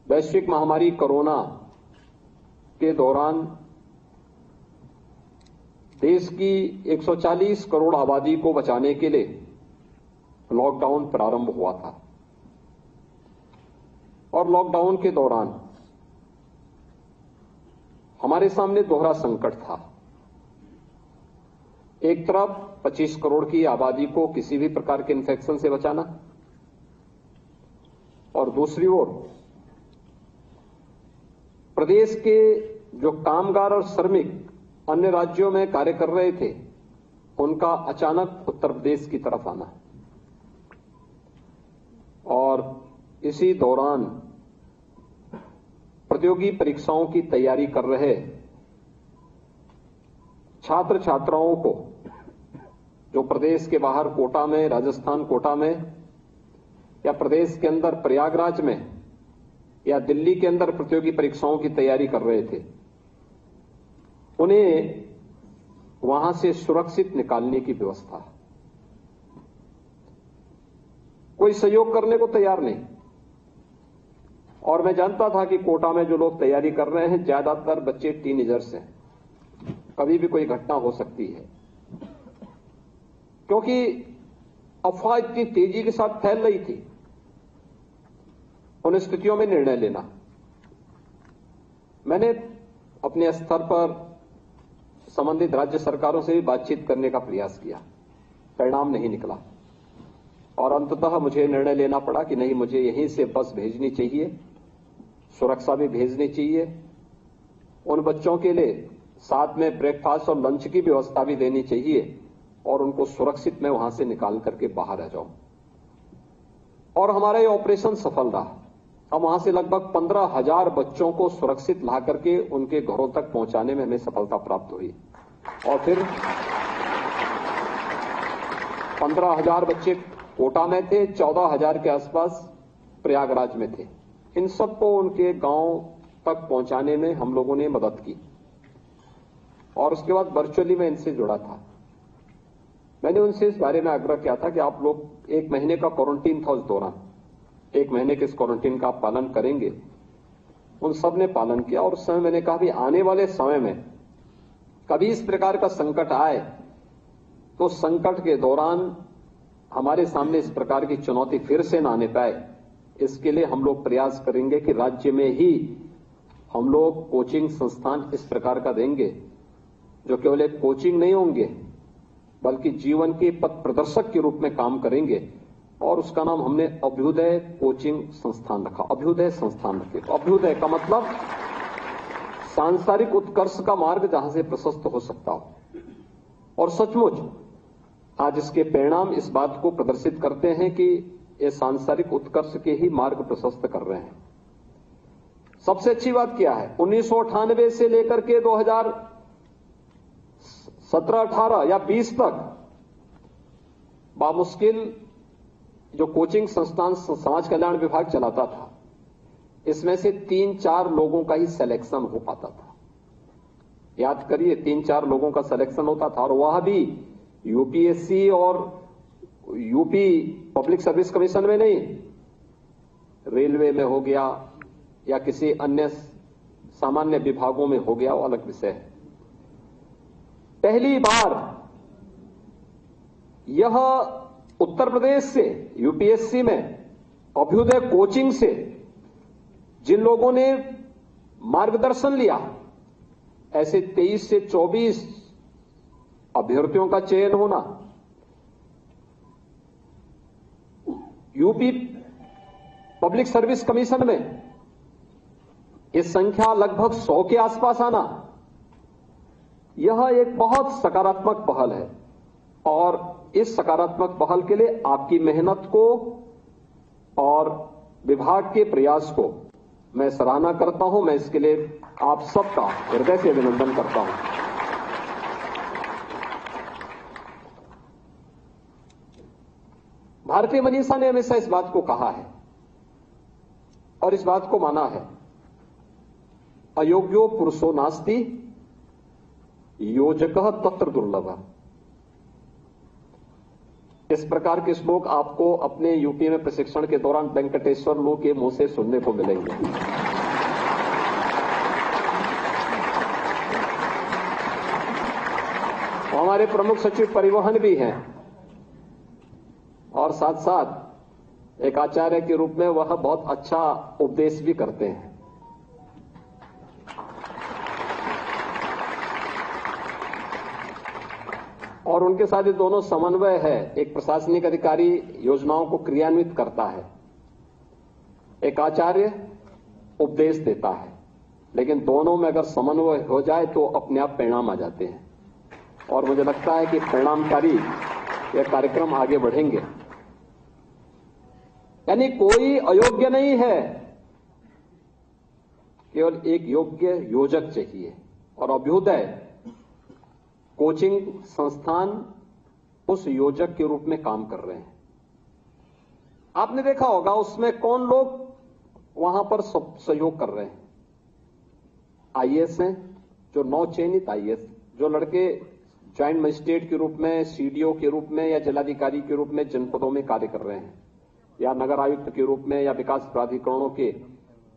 वैश्विक महामारी कोरोना के दौरान देश की 140 करोड़ आबादी को बचाने के लिए लॉकडाउन प्रारंभ हुआ था और लॉकडाउन के दौरान हमारे सामने दोहरा संकट था। एक तरफ 25 करोड़ की आबादी को किसी भी प्रकार के इन्फेक्शन से बचाना और दूसरी ओर प्रदेश के जो कामगार और श्रमिक अन्य राज्यों में कार्य कर रहे थे, उनका अचानक उत्तर प्रदेश की तरफ आना और इसी दौरान प्रतियोगी परीक्षाओं की तैयारी कर रहे छात्र छात्राओं को जो प्रदेश के बाहर कोटा में, राजस्थान कोटा में या प्रदेश के अंदर प्रयागराज में या दिल्ली के अंदर प्रतियोगी परीक्षाओं की तैयारी कर रहे थे, उन्हें वहां से सुरक्षित निकालने की व्यवस्था। कोई सहयोग करने को तैयार नहीं और मैं जानता था कि कोटा में जो लोग तैयारी कर रहे हैं ज्यादातर बच्चे टीनेजर्स हैं, कभी भी कोई घटना हो सकती है, क्योंकि अफवाह इतनी तेजी के साथ फैल रही थी। उन स्थितियों में निर्णय लेना, मैंने अपने स्तर पर संबंधित राज्य सरकारों से भी बातचीत करने का प्रयास किया, परिणाम नहीं निकला और अंततः मुझे निर्णय लेना पड़ा कि नहीं, मुझे यहीं से बस भेजनी चाहिए, सुरक्षा भी भेजनी चाहिए, उन बच्चों के लिए साथ में ब्रेकफास्ट और लंच की व्यवस्था भी देनी चाहिए और उनको सुरक्षित मैं वहां से निकाल करके बाहर आ जाऊं। और हमारा ये ऑपरेशन सफल रहा। हम वहां से लगभग 15,000 बच्चों को सुरक्षित ला करके उनके घरों तक पहुंचाने में हमें सफलता प्राप्त हुई और फिर 15,000 बच्चे कोटा में थे, 14,000 के आसपास प्रयागराज में थे। इन सबको उनके गांव तक पहुंचाने में हम लोगों ने मदद की और उसके बाद वर्चुअली मैं इनसे जुड़ा था। मैंने उनसे इस बारे में आग्रह किया था कि आप लोग 1 महीने का क्वारंटीन था, उस दौरान 1 महीने के इस क्वारंटीन का आप पालन करेंगे। उन सब ने पालन किया और उस समय मैंने कहा भी आने वाले समय में कभी इस प्रकार का संकट आए तो संकट के दौरान हमारे सामने इस प्रकार की चुनौती फिर से ना आने पाए, इसके लिए हम लोग प्रयास करेंगे कि राज्य में ही हम लोग कोचिंग संस्थान इस प्रकार का देंगे जो केवल एक कोचिंग नहीं होंगे बल्कि जीवन के पथ प्रदर्शक के रूप में काम करेंगे और उसका नाम हमने अभ्युदय कोचिंग संस्थान रखा। अभ्युदय संस्थान रखे। अभ्युदय का मतलब सांसारिक उत्कर्ष का मार्ग जहां से प्रशस्त हो सकता हो और सचमुच आज इसके परिणाम इस बात को प्रदर्शित करते हैं कि ये सांसारिक उत्कर्ष के ही मार्ग प्रशस्त कर रहे हैं। सबसे अच्छी बात क्या है, 1998 से लेकर के 2017, 18 या 20 तक बामुश्किल जो कोचिंग संस्थान समाज कल्याण विभाग चलाता था, इसमें से 3-4 लोगों का ही सिलेक्शन हो पाता था। याद करिए, 3-4 लोगों का सिलेक्शन होता था और वह भी यूपीएससी और यूपी पब्लिक सर्विस कमीशन में नहीं, रेलवे में हो गया या किसी अन्य सामान्य विभागों में हो गया, वो अलग विषय है। पहली बार यह उत्तर प्रदेश से यूपीएससी में अभ्युदय कोचिंग से जिन लोगों ने मार्गदर्शन लिया, ऐसे 23 से 24 अभ्यर्थियों का चयन होना, यूपी पब्लिक सर्विस कमीशन में ये संख्या लगभग 100 के आसपास आना, यह एक बहुत सकारात्मक पहल है और इस सकारात्मक पहल के लिए आपकी मेहनत को और विभाग के प्रयास को मैं सराहना करता हूं। मैं इसके लिए आप सबका हृदय से अभिनंदन करता हूं। भारतीय मनीषा ने हमेशा इस बात को कहा है और इस बात को माना है, अयोग्यो पुरुषो नास्ति योजकः तत्र दुर्लभः। इस प्रकार के श्लोक आपको अपने यूपी में प्रशिक्षण के दौरान वेंकटेश्वर लू के मुंह से सुनने को मिलेंगे। हमारे प्रमुख सचिव परिवहन भी हैं और साथ साथ एक आचार्य के रूप में वह बहुत अच्छा उपदेश भी करते हैं। और उनके साथ ये दोनों समन्वय है। एक प्रशासनिक अधिकारी योजनाओं को क्रियान्वित करता है, एक आचार्य उपदेश देता है, लेकिन दोनों में अगर समन्वय हो जाए तो अपने आप परिणाम आ जाते हैं। और मुझे लगता है कि परिणामकारी ये कार्यक्रम आगे बढ़ेंगे। यानी कोई अयोग्य नहीं है, केवल एक योग्य योजक चाहिए। और अभ्युदय कोचिंग संस्थान उस योजक के रूप में काम कर रहे हैं। आपने देखा होगा उसमें कौन लोग वहां पर सहयोग कर रहे हैं। आईएएस हैं, जो नौ चयनित आईएएस, जो लड़के ज्वाइंट मजिस्ट्रेट के रूप में, सीडीओ के रूप में या जिलाधिकारी के रूप में जनपदों में कार्य कर रहे हैं, या नगर आयुक्त के रूप में या विकास प्राधिकरणों के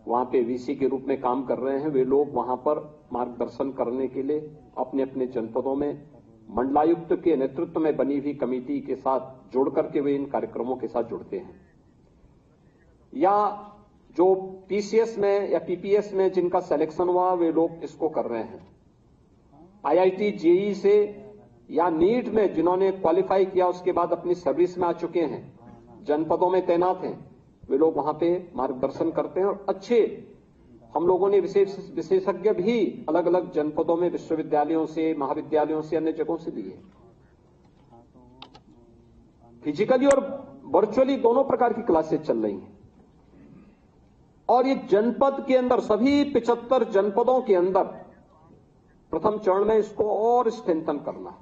वहां पे वीसी के रूप में काम कर रहे हैं। वे लोग वहां पर मार्गदर्शन करने के लिए अपने अपने जनपदों में मंडलायुक्त के नेतृत्व में बनी हुई कमेटी के साथ जुड़ करके वे इन कार्यक्रमों के साथ जुड़ते हैं। या जो पीसीएस में या पीपीएस में जिनका सिलेक्शन हुआ वे लोग इसको कर रहे हैं। आईआईटी जेईई से या नीट में जिन्होंने क्वालिफाई किया उसके बाद अपनी सर्विस में आ चुके हैं, जनपदों में तैनात हैं, वे लोग वहां पे मार्गदर्शन करते हैं। और अच्छे हम लोगों ने विशेषज्ञ भी अलग अलग जनपदों में विश्वविद्यालयों से, महाविद्यालयों से, अन्य जगहों से लिए। फिजिकली और वर्चुअली दोनों प्रकार की क्लासेस चल रही हैं। और ये जनपद के अंदर सभी 75 जनपदों के अंदर प्रथम चरण में इसको और स्ट्रेंथन करना,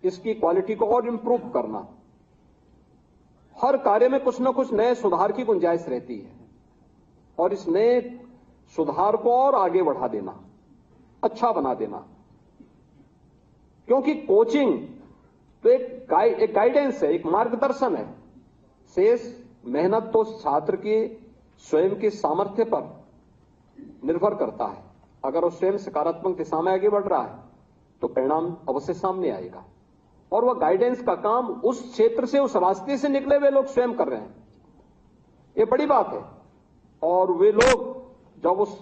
इसकी क्वालिटी को और इंप्रूव करना। हर कार्य में कुछ न कुछ नए सुधार की गुंजाइश रहती है और इस नए सुधार को और आगे बढ़ा देना, अच्छा बना देना। क्योंकि कोचिंग तो एक गाइडेंस है, एक मार्गदर्शन है। शेष मेहनत तो छात्र की स्वयं के सामर्थ्य पर निर्भर करता है। अगर वो स्वयं सकारात्मक दिशा में आगे बढ़ रहा है तो परिणाम अवश्य सामने आएगा। और वह गाइडेंस का काम उस क्षेत्र से, उस रास्ते से निकले हुए लोग स्वयं कर रहे हैं, ये बड़ी बात है। और वे लोग जब उस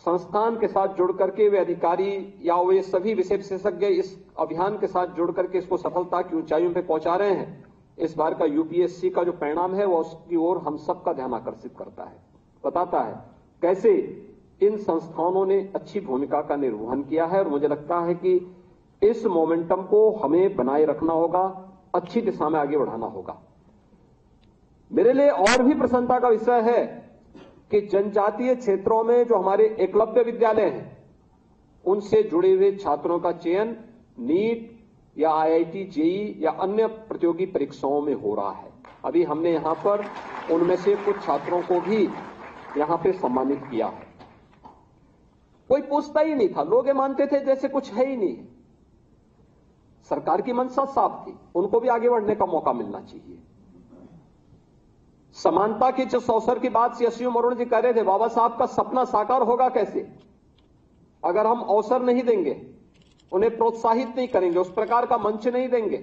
संस्थान के साथ जुड़ करके वे अधिकारी या वे सभी विषय विशेषज्ञ इस अभियान के साथ जुड़ करके इसको सफलता की ऊंचाइयों पे पहुंचा रहे हैं, इस बार का यूपीएससी का जो परिणाम है वह उसकी ओर हम सबका ध्यान आकर्षित करता है, बताता है कैसे इन संस्थानों ने अच्छी भूमिका का निर्वहन किया है। और मुझे लगता है कि इस मोमेंटम को हमें बनाए रखना होगा, अच्छी दिशा में आगे बढ़ाना होगा। मेरे लिए और भी प्रसन्नता का विषय है कि जनजातीय क्षेत्रों में जो हमारे एकलव्य विद्यालय हैं उनसे जुड़े हुए छात्रों का चयन नीट या आईआईटी जेईई या अन्य प्रतियोगी परीक्षाओं में हो रहा है। अभी हमने यहां पर उनमें से कुछ छात्रों को भी यहां पे सम्मानित किया है। कोई पूछता ही नहीं था, लोग ये मानते थे जैसे कुछ है ही नहीं। सरकार की मंशा साफ थी, उनको भी आगे बढ़ने का मौका मिलना चाहिए। समानता के जिस अवसर की बात सीएसयू मरुण जी कह रहे थे, बाबा साहब का सपना साकार होगा कैसे अगर हम अवसर नहीं देंगे, उन्हें प्रोत्साहित नहीं करेंगे, उस प्रकार का मंच नहीं देंगे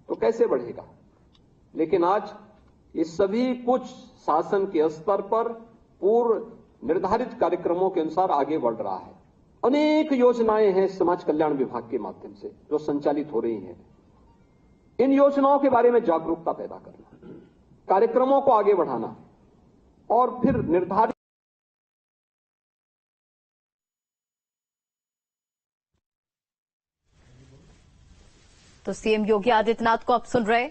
तो कैसे बढ़ेगा। लेकिन आज ये सभी कुछ शासन के स्तर पर पूर्व निर्धारित कार्यक्रमों के अनुसार आगे बढ़ रहा है। अनेक योजनाएं हैं समाज कल्याण विभाग के माध्यम से जो संचालित हो रही हैं। इन योजनाओं के बारे में जागरूकता पैदा करना, कार्यक्रमों को आगे बढ़ाना और फिर निर्धारित तो सीएम योगी आदित्यनाथ को आप सुन रहे,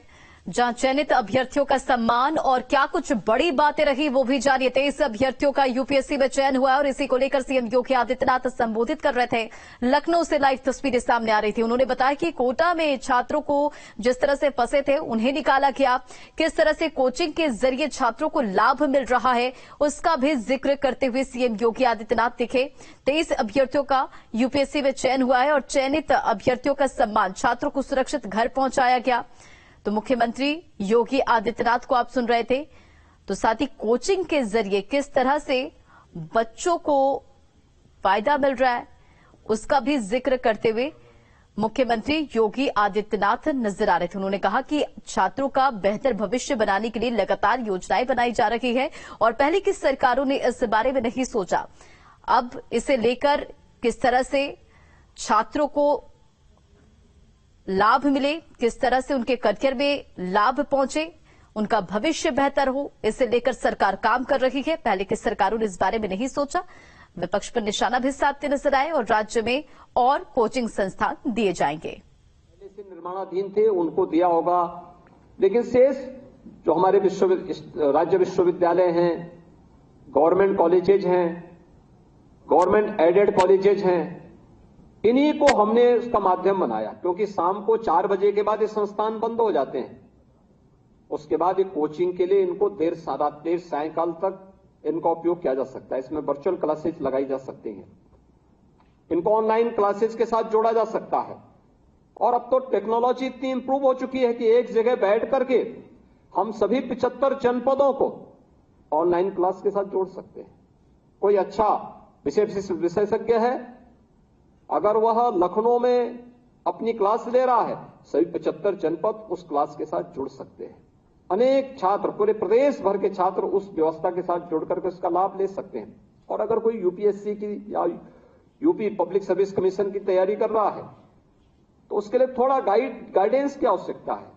जहां चयनित अभ्यर्थियों का सम्मान और क्या कुछ बड़ी बातें रही वो भी जानिए। 23 अभ्यर्थियों का यूपीएससी में चयन हुआ और इसी को लेकर सीएम योगी आदित्यनाथ संबोधित कर रहे थे। लखनऊ से लाइव तस्वीरें सामने आ रही थी। उन्होंने बताया कि कोटा में छात्रों को जिस तरह से फंसे थे उन्हें निकाला गया, किस तरह से कोचिंग के जरिए छात्रों को लाभ मिल रहा है उसका भी जिक्र करते हुए सीएम योगी आदित्यनाथ दिखे। 23 अभ्यर्थियों का यूपीएससी में चयन हुआ है और चयनित अभ्यर्थियों का सम्मान, छात्रों को सुरक्षित घर पहुंचाया गया। तो मुख्यमंत्री योगी आदित्यनाथ को आप सुन रहे थे। तो साथ ही कोचिंग के जरिए किस तरह से बच्चों को फायदा मिल रहा है उसका भी जिक्र करते हुए मुख्यमंत्री योगी आदित्यनाथ नजर आ रहे थे। उन्होंने कहा कि छात्रों का बेहतर भविष्य बनाने के लिए लगातार योजनाएं बनाई जा रही है और पहले की सरकारों ने इस बारे में नहीं सोचा। अब इसे लेकर किस तरह से छात्रों को लाभ मिले, किस तरह से उनके करियर में लाभ पहुंचे, उनका भविष्य बेहतर हो, इसे लेकर सरकार काम कर रही है। पहले की सरकारों ने इस बारे में नहीं सोचा। विपक्ष पर निशाना भी साधते नजर आए और राज्य में और कोचिंग संस्थान दिए जाएंगे। पहले से निर्माणाधीन थे उनको दिया होगा, लेकिन शेष जो हमारे राज्य विश्वविद्यालय हैं, गवर्नमेंट कॉलेजेज हैं, गवर्नमेंट एडेड कॉलेजेज हैं, इन्हीं को हमने उसका माध्यम बनाया, क्योंकि शाम को 4 बजे के बाद ये संस्थान बंद हो जाते हैं। उसके बाद ये कोचिंग के लिए इनको देर सायंकाल तक इनका उपयोग किया जा सकता है। इसमें वर्चुअल क्लासेज लगाई जा सकती हैं, इनको ऑनलाइन क्लासेज के साथ जोड़ा जा सकता है। और अब तो टेक्नोलॉजी इतनी इंप्रूव हो चुकी है कि एक जगह बैठ करके हम सभी 75 जनपदों को ऑनलाइन क्लास के साथ जोड़ सकते हैं। कोई अच्छा विशेषज्ञ है, अगर वह लखनऊ में अपनी क्लास ले रहा है, सभी 75 जनपद उस क्लास के साथ जुड़ सकते हैं। अनेक छात्र, पूरे प्रदेश भर के छात्र उस व्यवस्था के साथ जुड़ करके उसका लाभ ले सकते हैं। और अगर कोई यूपीएससी की या यूपी पब्लिक सर्विस कमीशन की तैयारी कर रहा है तो उसके लिए थोड़ा गाइडेंस की आवश्यकता है।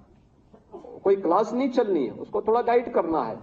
कोई क्लास नहीं चलनी है, उसको थोड़ा गाइड करना है।